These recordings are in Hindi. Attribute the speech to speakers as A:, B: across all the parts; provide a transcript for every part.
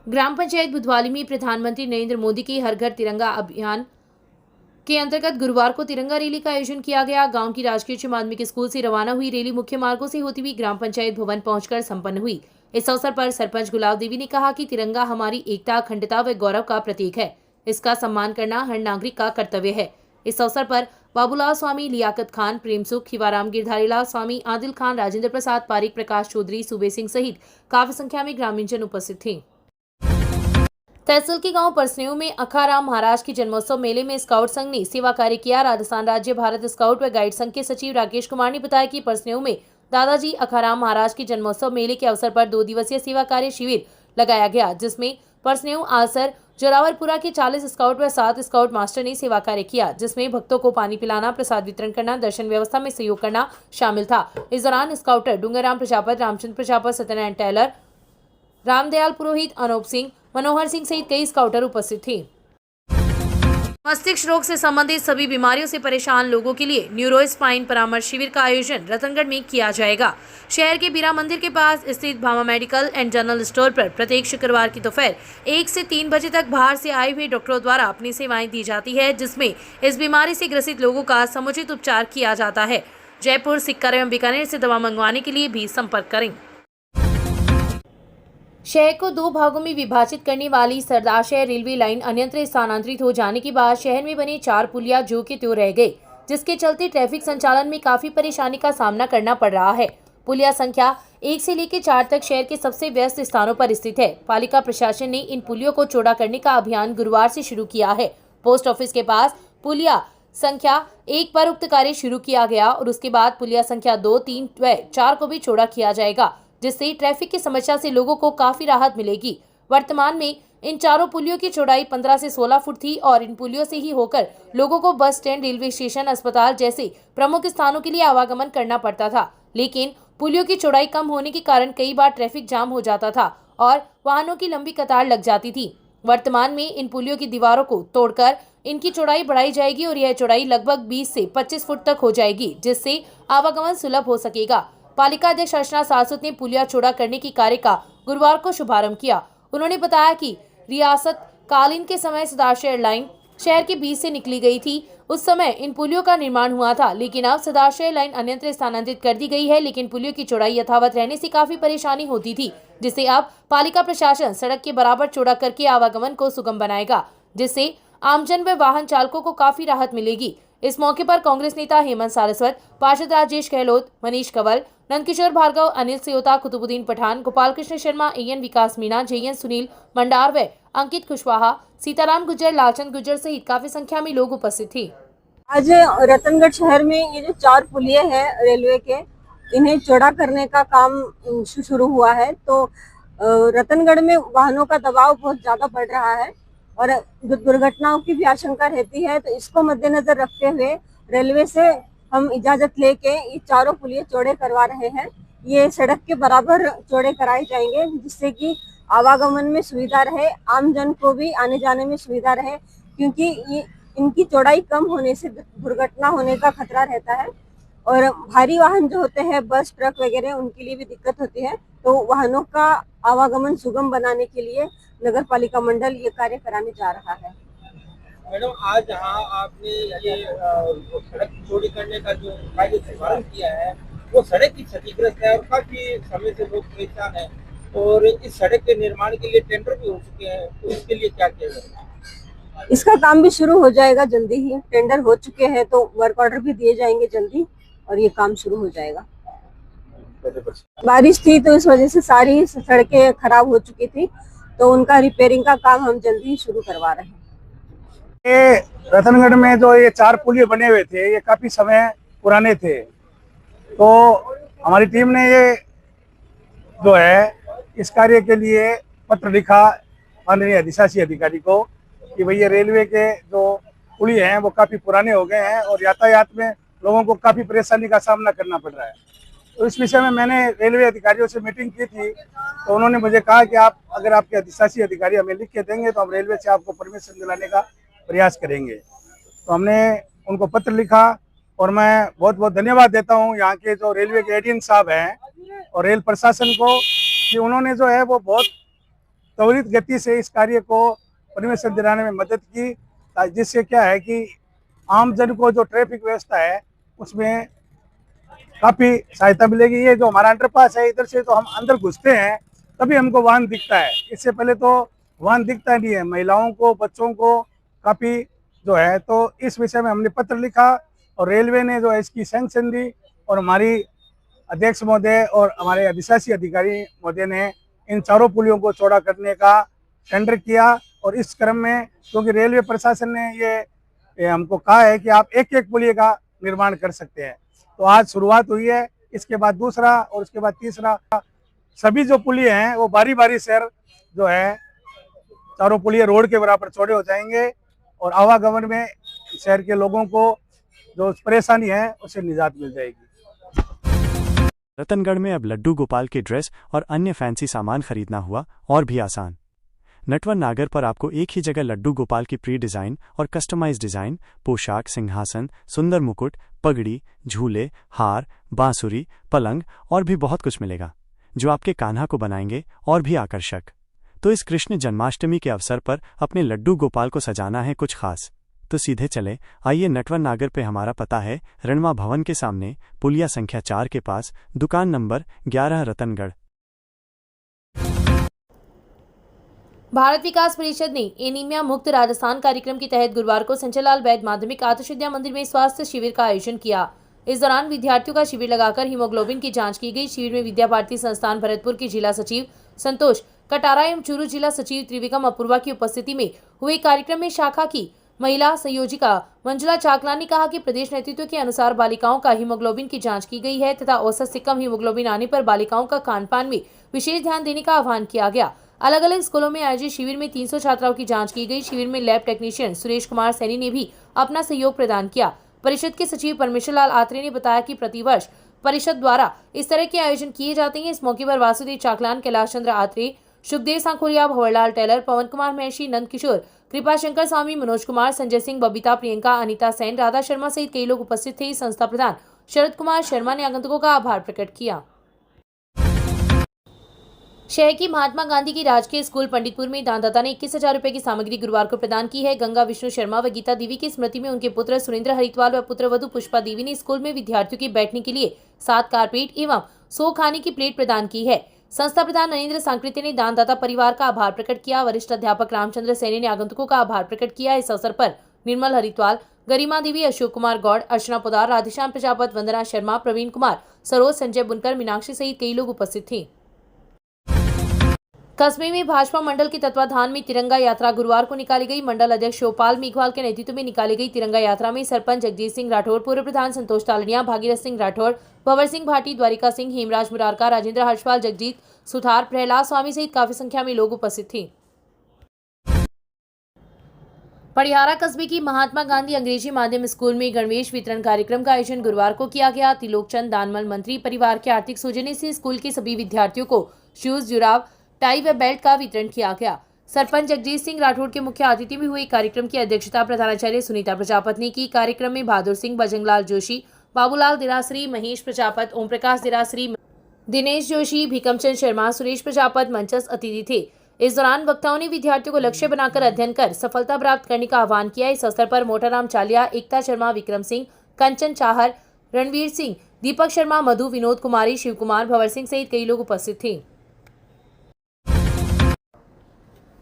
A: ग्राम पंचायत बुधवाली में प्रधानमंत्री नरेंद्र मोदी के हर घर तिरंगा अभियान के अंतर्गत गुरुवार को तिरंगा रैली का आयोजन किया गया। गांव की राजकीय उच्च माध्यमिक स्कूल से रवाना हुई रैली मुख्य मार्गों से होती हुई ग्राम पंचायत भवन पहुंचकर संपन्न हुई। इस अवसर पर सरपंच गुलाब देवी ने कहा कि तिरंगा हमारी एकता, अखंडता व गौरव का प्रतीक है। इसका सम्मान करना हर नागरिक का कर्तव्य है। इस अवसर पर बाबूलाल स्वामी, लियाकत खान, प्रेम सुख, खिवाराम, गिरधारीलाल स्वामी, आदिल खान, राजेंद्र प्रसाद पारिक, प्रकाश चौधरी, सूबे सिंह सहित काफी संख्या में ग्रामीणजन उपस्थित थे। तहसील के गांव परसनेऊ में अखाराम महाराज की जन्मोत्सव मेले में स्काउट संघ ने सेवा कार्य किया। राजस्थान राज्य भारत स्काउट व गाइड संघ के सचिव राकेश कुमार ने बताया कि परसनेऊ में दादाजी अखाराम महाराज की जन्मोत्सव मेले के अवसर पर 2 दिवसीय सेवा कार्य शिविर लगाया गया, जिसमें परसनेऊ, आसर, जोरावरपुरा के 40 स्काउट व 7 स्काउट मास्टर ने सेवा कार्य किया, जिसमें भक्तों को पानी पिलाना, प्रसाद वितरण करना, दर्शन व्यवस्था में सहयोग करना शामिल था। इस दौरान स्काउटर डूंगरराम प्रजापत, रामचंद्र प्रजापत, सत्यनारायण टेलर, रामदयाल पुरोहित, अनूप सिंह, मनोहर सिंह सहित कई स्काउटर उपस्थित थे। मस्तिष्क रोग से संबंधित सभी बीमारियों से परेशान लोगों के लिए न्यूरो स्पाइन परामर्श शिविर का आयोजन रतनगढ़ में किया जाएगा। शहर के बीरा मंदिर के पास स्थित Bhama medical and general store पर प्रत्येक शुक्रवार की दोपहर 1 से 3 बजे तक बाहर से आए हुए डॉक्टरों द्वारा अपनी सेवाएं दी जाती है, जिसमें इस बीमारी से ग्रसित लोगों का समुचित उपचार किया जाता है। जयपुर, सिक्कर एवं बीकानेर से दवा मंगवाने के लिए भी संपर्क करें। शहर को 2 भागों में विभाजित करने वाली सरदारशहर रेलवे लाइन अन्यत्र स्थानांतरित हो जाने के बाद शहर में बने 4 पुलिया जो के त्यों रह गए, जिसके चलते ट्रैफिक संचालन में काफी परेशानी का सामना करना पड़ रहा है। पुलिया संख्या 1 से लेकर 4 तक शहर के सबसे व्यस्त स्थानों पर स्थित है। पालिका प्रशासन ने इन पुलियों को चौड़ा करने का अभियान गुरुवार से शुरू किया है। पोस्ट ऑफिस के पास पुलिया संख्या 1 पर उक्त कार्य शुरू किया गया और उसके बाद पुलिया संख्या 2, 3 व 4 को भी चौड़ा किया जाएगा, जिससे ट्रैफिक की समस्या से लोगों को काफी राहत मिलेगी। वर्तमान में इन चारों पुलियों की चौड़ाई 15 से 16 फुट थी और इन पुलियों से ही होकर लोगों को बस स्टैंड, रेलवे स्टेशन, अस्पताल जैसे प्रमुख स्थानों के लिए आवागमन करना पड़ता था। लेकिन पुलियों की चौड़ाई कम होने के कारण कई बार ट्रैफिक जाम हो जाता था और वाहनों की लंबी कतार लग जाती थी। वर्तमान में इन पुलियों की दीवारों को तोड़कर इनकी चौड़ाई बढ़ाई जाएगी और यह चौड़ाई लगभग 20 से 25 फुट तक हो जाएगी, जिससे आवागमन सुलभ हो सकेगा। पालिका अध्यक्ष अर्चना सारस्वत ने पुलिया चौड़ा करने की कार्य का गुरुवार को शुभारंभ किया। उन्होंने बताया कि रियासत कालीन के समय सरदारशहर लाइन शहर के बीच से निकली गई थी। उस समय इन पुलियों का निर्माण हुआ था, लेकिन अब सरदारशहर लाइन अन्यत्र स्थानांतरित कर दी गई है। लेकिन पुलियों की चौड़ाई यथावत रहने से काफी परेशानी होती थी, जिसे अब पालिका प्रशासन सड़क के बराबर चौड़ा करके आवागमन को सुगम बनाएगा, जिससे आमजन व वाहन चालकों को काफी राहत मिलेगी। इस मौके पर कांग्रेस नेता हेमंत सारस्वत, पार्षद राजेश गहलोत, मनीष कंवल, नंदकिशोर भार्गव, अनिल सेयोता, कुतुबुद्दीन पठान, गोपाल कृष्ण शर्मा, एएन विकास मीणा, जेएन सुनील मंडार व अंकित कुशवाहा, सीताराम गुज्जर, लालचंद गुज्जर सहित काफी संख्या में लोग उपस्थित थे।
B: आज रतनगढ़ शहर में ये जो 4 पुलिये हैं रेलवे के, इन्हें चौड़ा करने का काम शुरू हुआ है। तो रतनगढ़ में वाहनों का दबाव बहुत ज्यादा बढ़ रहा है और दुर्घटनाओं की भी आशंका रहती है। तो इसको मद्देनजर रखते हुए रेलवे से हम इजाजत लेके ये चारों पुलिये चौड़े करवा रहे हैं। ये सड़क के बराबर चौड़े कराए जाएंगे, जिससे कि आवागमन में सुविधा रहे, आम जन को भी आने जाने में सुविधा रहे, क्योंकि ये इनकी चौड़ाई कम होने से दुर्घटना होने का खतरा रहता है और भारी वाहन जो होते हैं, बस, ट्रक वगैरह, उनके लिए भी दिक्कत होती है। तो वाहनों का आवागमन सुगम बनाने के लिए नगर पालिका मंडल ये कार्य कराने जा रहा है।
C: मैडम, आज जहाँ आपने ये सड़क चौड़ी करने का जो शुभारंभ किया है, वो सड़क की क्षतिग्रस्त है और काफी समय से लोग परेशान है और इस सड़क के निर्माण के लिए टेंडर भी हो चुके हैं, तो इसके लिए क्या किया जाए?
B: इसका काम भी शुरू हो जाएगा जल्दी ही। टेंडर हो चुके हैं तो वर्क ऑर्डर भी दिए जाएंगे जल्दी और ये काम शुरू हो जाएगा। बारिश थी तो इस वजह से सारी सड़कें खराब हो चुकी थी, तो उनका रिपेयरिंग का काम हम जल्दी ही शुरू करवा रहे हैं।
D: ये रतनगढ़ में जो ये 4 पुलिये बने हुए थे, ये काफी समय पुराने थे। तो हमारी टीम ने ये जो है इस कार्य के लिए पत्र लिखा माननीय अधिशासी अधिकारी को कि भैया रेलवे के जो पुलिये हैं वो काफी पुराने हो गए हैं और यातायात में लोगों को काफी परेशानी का सामना करना पड़ रहा है। तो इस विषय में मैंने रेलवे अधिकारियों से मीटिंग की थी, तो उन्होंने मुझे कहा कि आप अगर आपके अधिशासी अधिकारी हमें लिख के देंगे तो हम रेलवे से आपको परमिशन दिलाने का प्रयास करेंगे। तो हमने उनको पत्र लिखा और मैं बहुत बहुत धन्यवाद देता हूँ यहाँ के जो रेलवे के एडीएम साहब हैं और रेल प्रशासन को कि उन्होंने जो है वो बहुत त्वरित गति से इस कार्य को परमिशन दिलाने में मदद की, जिससे क्या है कि आम जन को जो ट्रैफिक व्यवस्था है उसमें काफी सहायता मिलेगी। ये जो हमारा अंडरपास है, इधर से तो हम अंदर घुसते हैं तभी हमको वाहन दिखता है, इससे पहले तो वाहन दिखता नहीं है। महिलाओं को, बच्चों को काफी जो है, तो इस विषय में हमने पत्र लिखा और रेलवे ने जो है इसकी सैंक्शन दी और हमारी अध्यक्ष महोदय और हमारे अधिशासी अधिकारी महोदय ने इन चारों पुलियों को चौड़ा करने का टेंडर किया। और इस क्रम में क्योंकि रेलवे प्रशासन ने ये हमको कहा है कि आप एक एक पुलिये का निर्माण कर सकते हैं, तो आज शुरुआत हुई है। इसके बाद दूसरा और उसके बाद तीसरा, सभी जो पुलिये हैं वो बारी बारी शहर जो है चारों पुलिये रोड के बराबर चौड़े हो जाएंगे और आवागमन में शहर के लोगों को जो परेशानी है उससे निजात मिल जाएगी।
E: रतनगढ़ में अब लड्डू गोपाल के ड्रेस और अन्य फैंसी सामान खरीदना हुआ और भी आसान। नटवर नागर पर आपको एक ही जगह लड्डू गोपाल की प्री डिज़ाइन और कस्टमाइज डिज़ाइन, पोशाक, सिंहासन, सुंदर मुकुट, पगड़ी, झूले, हार, बांसुरी, पलंग और भी बहुत कुछ मिलेगा जो आपके कान्हा को बनाएंगे और भी आकर्षक। तो इस कृष्ण जन्माष्टमी के अवसर पर अपने लड्डू गोपाल को सजाना है कुछ खास, तो सीधे चले आइए नटवर नागर पे। हमारा पता है रणवा भवन के सामने, पुलिया संख्या 4 के पास, दुकान नंबर 11, रतनगढ़।
A: भारत विकास परिषद ने एनीमिया मुक्त राजस्थान कार्यक्रम के तहत गुरुवार को संचलाल वैद्य माध्यमिक आदर्श विद्या मंदिर में स्वास्थ्य शिविर का आयोजन किया। इस दौरान विद्यार्थियों का शिविर लगाकर हीमोग्लोबिन की जांच की गई। शिविर में विद्या भारती संस्थान भरतपुर के जिला सचिव संतोष कटारा एवं चूरू जिला सचिव त्रिविक्रम अपूर्वा की उपस्थिति में हुए कार्यक्रम में शाखा की महिला संयोजिका मंजुला चाकला ने कहा कि प्रदेश नेतृत्व के अनुसार बालिकाओं का हीमोग्लोबिन की जांच की गई है तथा औसत से कम हीमोग्लोबिन आने पर बालिकाओं का खानपान में विशेष ध्यान देने का आह्वान किया गया। अलग अलग स्कूलों में आयोजित शिविर में 300 छात्राओं की जांच की गई। शिविर में लैब टेक्नीशियन सुरेश कुमार सैनी ने भी अपना सहयोग प्रदान किया। परिषद के सचिव परमेश्वर लाल आत्रे ने बताया कि प्रतिवर्ष परिषद द्वारा इस तरह के आयोजन किए जाते हैं। इस मौके पर वासुदेव चाकलान, कैलाश चंद्र आत्रे, सुखदेव सांखोलिया, भंवरलाल टेलर, पवन कुमार महर्षि, नंद किशोर, कृपा शंकर स्वामी, मनोज कुमार, संजय सिंह, बबीता, प्रियंका, अनिता सेन, राधा शर्मा सहित कई लोग उपस्थित थे। संस्था प्रधान शरद कुमार शर्मा ने आगंतुकों का आभार प्रकट किया। शहर की महात्मा गांधी की राजकीय स्कूल पंडितपुर में दानदाता ने 21,000 रुपए की सामग्री गुरुवार को प्रदान की है। गंगा विष्णु शर्मा व गीता देवी की स्मृति में उनके पुत्र सुरेंद्र हरिद्वाल व पुत्रवधू पुष्पा देवी ने स्कूल में विद्यार्थियों के बैठने के लिए 7 कारपेट एवं 100 खाने की प्लेट प्रदान की है। संस्था प्रधान नरेंद्र सांकृत्य ने दानदाता परिवार का आभार प्रकट किया। वरिष्ठ अध्यापक रामचंद्र सैनी ने आगंतुकों का आभार प्रकट किया। इस अवसर पर निर्मल हरिद्वाल, गरिमा देवी, अशोक कुमार गौड़, अर्चना पोदार, राधेश्याम प्रजापत, वंदना शर्मा, प्रवीण कुमार, सरोज, संजय बुनकर, मीनाक्षी सहित कई लोग उपस्थित थे। कस्बे में भाजपा मंडल के तत्वाधान में तिरंगा यात्रा गुरुवार को निकाली गई। मंडल अध्यक्ष शिवपाल मेघवाल के नेतृत्व में निकाली गई तिरंगा यात्रा में सरपंच जगजीत सिंह राठौर, पूर्व प्रधान संतोष तालड़िया, भागीरथ सिंह राठौर, भंवर सिंह भाटी, द्वारिका सिंह, हेमराज मुरारका, राजेंद्र हर्षपाल, जगजीत सुथार, प्रहलाद स्वामी सहित काफी संख्या में लोग उपस्थित थे। पड़ियारा कस्बे की महात्मा गांधी अंग्रेजी माध्यम स्कूल में गणवेश वितरण कार्यक्रम का आयोजन गुरुवार को किया गया। त्रिलोकचंद दानमल मंत्री परिवार के आर्थिक सौजन्य से स्कूल के सभी विद्यार्थियों को शूज, जुराब, टाई व बेल्ट का वितरण किया गया। सरपंच जगजीत सिंह राठौर के मुख्य अतिथि में हुए कार्यक्रम की अध्यक्षता प्रधानाचार्य सुनीता प्रजापत ने की। कार्यक्रम में बहादुर सिंह, बजरंगलाल जोशी, बाबूलाल दिरासरी, महेश प्रजापत, ओम प्रकाश दिरासरी, दिनेश जोशी, भीकमचंद शर्मा, सुरेश प्रजापत मंचस्थ अतिथि थे। इस दौरान वक्ताओं ने विद्यार्थियों को लक्ष्य बनाकर अध्ययन कर सफलता प्राप्त करने का आह्वान किया। इस अवसर पर मोटाराम चालिया, एकता शर्मा, विक्रम सिंह, कंचन चाहर, रणवीर सिंह, दीपक शर्मा, मधु, विनोद कुमारी, शिव कुमार, भंवर सिंह सहित कई लोग उपस्थित थे।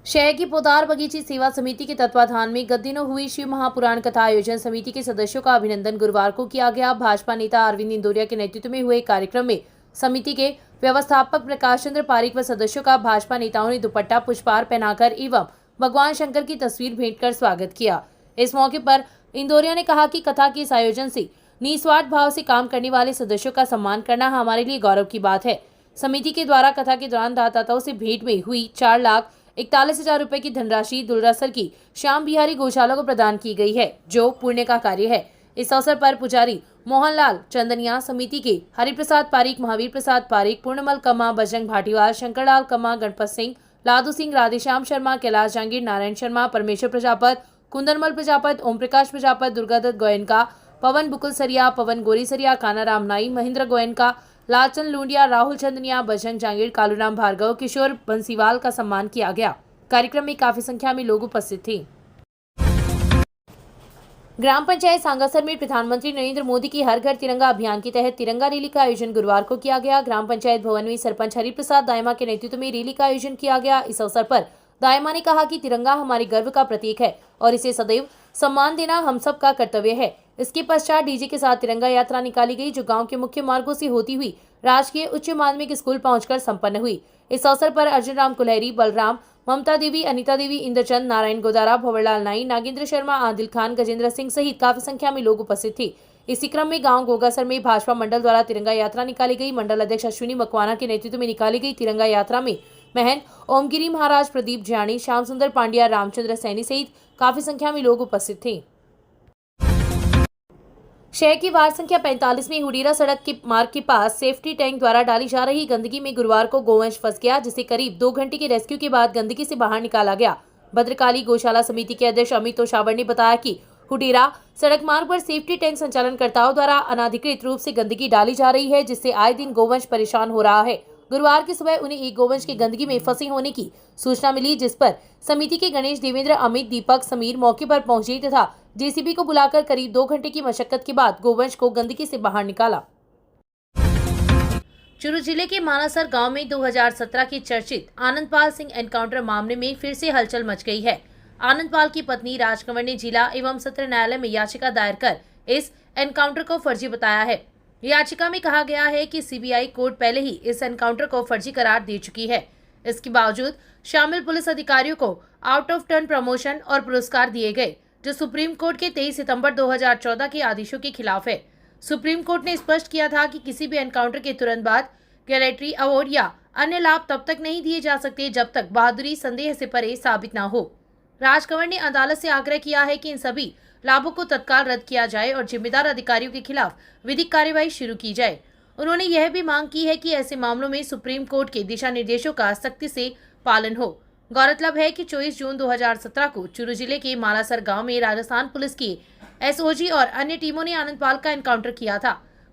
A: शहर की पोदार बगीची सेवा समिति के तत्वाधान में गत दिनों हुई शिव महापुराण कथा आयोजन समिति के सदस्यों का अभिनंदन गुरुवार को किया गया। भाजपा नेता अरविंद इंदौरिया के नेतृत्व में हुए कार्यक्रम में समिति के व्यवस्थापक प्रकाश चंद्र पारिक व सदस्यों का भाजपा नेताओं ने दुपट्टा, पुष्पहार पहनाकर एवं भगवान शंकर की तस्वीर भेंट कर स्वागत किया। इस मौके पर इंदौरिया ने कहा कि कथा के इस आयोजन से निस्वार्थ भाव से काम करने वाले सदस्यों का सम्मान करना हमारे लिए गौरव की बात है। समिति के द्वारा कथा के दौरान दाताओं से भेंट में हुई 4,41,000 रुपए की धनराशि दुलरासर की श्याम बिहारी गौशाला को प्रदान की गई है, जो पुण्य का कार्य है। इस अवसर पर पुजारी मोहनलाल चंदनिया, समिति के हरिप्रसाद पारिक, महावीर प्रसाद पारिक, पूर्णमल कम्मा, बजरंग भाटीवाल, शंकरलाल कम्मा, गणपत सिंह, लादू सिंह, राधेश्याम शर्मा, कैलाश जहांगीर, नारायण शर्मा, परमेश्वर प्रजापत, कुंदनमल प्रजापत, ओम प्रकाश प्रजापत, दुर्गादत्त गोयनका, पवन बुकुल सरिया, पवन गोरी सरिया, कानाराम नाई, महेंद्र गोयनका, लालचंद लूंडिया, राहुल चंदनिया, बजरंग जांगीर, कालूराम भार्गव, किशोर बंसीवाल का सम्मान किया गया। कार्यक्रम में काफी संख्या में लोग उपस्थित थे। ग्राम पंचायत सांगासर में प्रधानमंत्री नरेंद्र मोदी की हर घर तिरंगा अभियान के तहत तिरंगा रैली का आयोजन गुरुवार को किया गया। ग्राम पंचायत भवन में सरपंच हरिप्रसाद दायमा के नेतृत्व में रैली का आयोजन किया गया। इस अवसर पर दायमा ने कहा कि तिरंगा हमारे गर्व का प्रतीक है और इसे सदैव सम्मान देना हम सब का कर्तव्य है। इसके पश्चात डीजे के साथ तिरंगा यात्रा निकाली गई, जो गांव के मुख्य मार्गों से होती हुई राजकीय उच्च माध्यमिक स्कूल पहुंचकर संपन्न हुई। इस अवसर पर अर्जुन राम कुलहरी, बलराम, ममता देवी, अनीता देवी, इंद्रचंद, नारायण गोदारा, भंवरलाल नाई, नागेंद्र शर्मा, आदिल खान, गजेंद्र सिंह सहित काफी संख्या में लोग उपस्थित थे। इसी क्रम में गांव गोगासर में भाजपा मंडल द्वारा तिरंगा यात्रा निकाली गई। मंडल अध्यक्ष अश्विनी मकवाना के नेतृत्व में निकाली गई तिरंगा यात्रा में महंत ओमगिरी महाराज, प्रदीप ज्ञानी, श्याम सुंदर पांड्या, रामचंद्र सैनी सहित काफी संख्या में लोग उपस्थित थे। शहर की वार्ड संख्या 45 में हुडीरा सड़क के मार्ग के पास सेफ्टी टैंक द्वारा डाली जा रही गंदगी में गुरुवार को गोवंश फंस गया, जिसे करीब 2 घंटे के रेस्क्यू के बाद गंदगी से बाहर निकाला गया। भद्रकाली गौशाला समिति के अध्यक्ष अमित तोशावर ने बताया कि हुडीरा सड़क मार्ग पर सेफ्टी टैंक संचालनकर्ताओं द्वारा अनाधिकृत रूप से गंदगी डाली जा रही है, जिससे आए दिन गोवंश परेशान हो रहा है। गुरुवार की सुबह उन्हें एक गोवंश के गंदगी में फंसे होने की सूचना मिली, जिस पर समिति के गणेश, देवेंद्र, अमित, दीपक, समीर मौके पर पहुंचे तथा जेसीबी को बुलाकर करीब 2 घंटे की मशक्कत के बाद गोवंश को गंदगी से बाहर निकाला। चुरू जिले के मानासर गांव में 2017 के चर्चित आनंदपाल सिंह एनकाउंटर मामले में फिर से हलचल मच गई है। आनंदपाल की पत्नी राजकंवर ने जिला एवं सत्र न्यायालय में याचिका दायर कर इस एनकाउंटर को फर्जी बताया है। याचिका में कहा गया है कि सीबीआई कोर्ट पहले ही इस एनकाउंटर को फर्जी करार दे चुकी है। इसके बावजूद शामिल पुलिस अधिकारियों को आउट ऑफ टर्न प्रमोशन और पुरस्कार दिए गए, जो सुप्रीम कोर्ट के 23 सितंबर 2014 के आदेशों के खिलाफ है। सुप्रीम कोर्ट ने स्पष्ट किया था कि किसी भी एनकाउंटर के तुरंत बाद गैलेटरी अवार्ड या अन्य लाभ तब तक नहीं दिए जा सकते जब तक बहादुरी संदेह से परे साबित न हो। राजकंवर ने अदालत से आग्रह किया है कि इन सभी लाभों को तत्काल रद्द किया जाए और जिम्मेदार अधिकारियों के खिलाफ विधिक कार्यवाही शुरू की जाए। उन्होंने यह भी मांग की है कि ऐसे मामलों में सुप्रीम कोर्ट के दिशा निर्देशों का सख्ती से पालन हो। गौरतलब है कि 24 जून 2017 को चुरू जिले के मालासर गांव में राजस्थान पुलिस की एसओजी और अन्य टीमों ने आनंदपाल का एनकाउंटर किया था।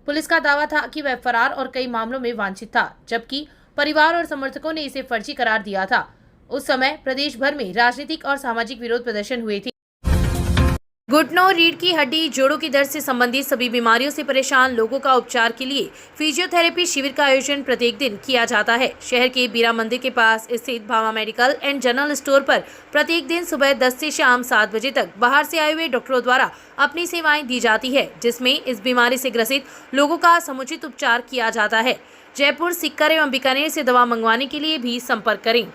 A: पुलिस का दावा था कि वह फरार और कई मामलों में वांछित था, जबकि परिवार और समर्थकों ने इसे फर्जी करार दिया था। उस समय प्रदेश भर में राजनीतिक और सामाजिक विरोध प्रदर्शन हुए थे। घुटनों, रीढ़ की हड्डी, जोड़ों की दर्द से संबंधित सभी बीमारियों से परेशान लोगों का उपचार के लिए फिजियोथेरेपी शिविर का आयोजन प्रत्येक दिन किया जाता है। शहर के बीरा मंदिर के पास स्थित Bhama medical and general store पर प्रत्येक दिन सुबह 10 से शाम 7 बजे तक बाहर से आए हुए डॉक्टरों द्वारा अपनी सेवाएं दी जाती है, जिसमें इस बीमारी से ग्रसित लोगों का समुचित उपचार किया जाता है। जयपुर, सीकर एवं बीकानेर से दवा मंगवाने के लिए भी संपर्क करें।